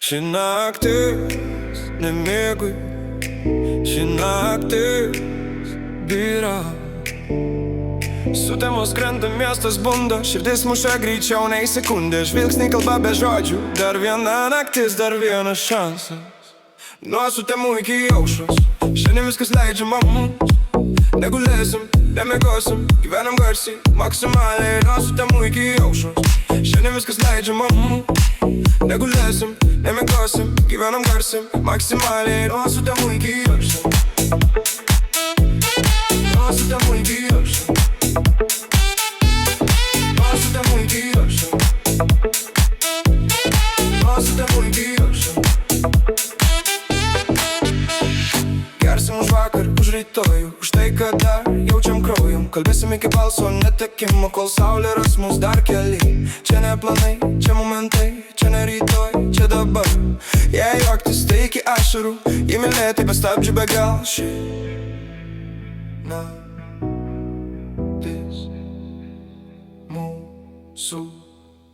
Ši naktis nemiegui, ši naktis byra. Sutemos krenta, miestas bunda, širdis muša greičiau nei sekundė. Žvilgsniai kalba be žodžių, dar viena naktis, dar vienas šansas. Nuo sutemų iki aušros, šiandien viskas leidžiama mums. Negulėsim, nemiegosim, gyvenam garsiai, maksimaliai. Nuo sutemų iki aušros, šiandien viskas leidžiama mums. Negulėsim, nemiegosim, gyvenam garsiai, maksimaliai. Nuo sutemų iki aušros, nuo sutemų iki aušros, nuo sutemų iki aušros, nuo sutemų iki aušros. Gersim už vakar, už rytojų, už tai, kad dar jaučiam kraujum. Kalbėsim iki balso netekimo, kol saulė ras mus dar keli. Čia ne planai, čia momentai, čia ne rytoj, čia dabar. Jei juoktis, tai iki ašarų, jei mylėti be stabdžių be gal. Ši naktis mūsų,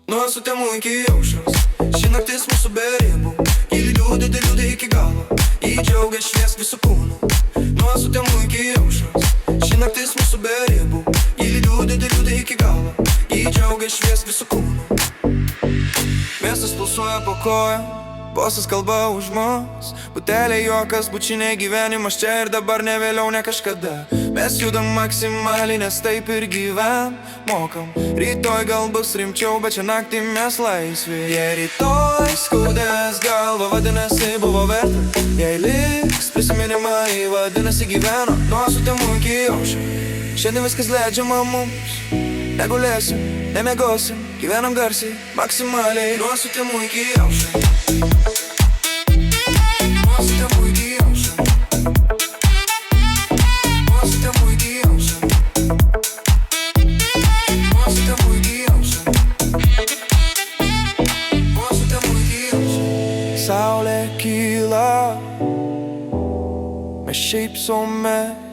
nuo sutemų iki aušros. Ši naktis mūsų be ribų, jei liūdai iki galo, jei džiaugia švies visų kūnų. Nuo sutemų iki aušros, ši naktis mūsų be ribų, jei liūdai iki galo, jei džiaugia švies visų kūnų. Miestas pulsuoja po kojom, bosas kalba už mus. Buteliai juokas, bučiniai gyvenimas čia ir dabar, ne vėliau, ne kažkada. Mes judam maksimaliai, nes taip ir gyven mokam. Rytoj gal bus rimčiau, bet čia naktį mes laisvi. Jei rytoj skaudės galva, vadinasi buvo verta. Jei liks prisiminimai, vadinasi gyveno. Nuo sutemų iki aušros, šiandien viskas leidžiama mums. Negulėsim, nemiegosim, gyvenam garsiai, maksimaliai. Nuo sutemų iki aušros, nuo sutemų iki aušros, nuo sutemų iki aušros, nuo sutemų iki aušros, nuo sutemų iki aušros. Saulė kyla, mes šypsomės.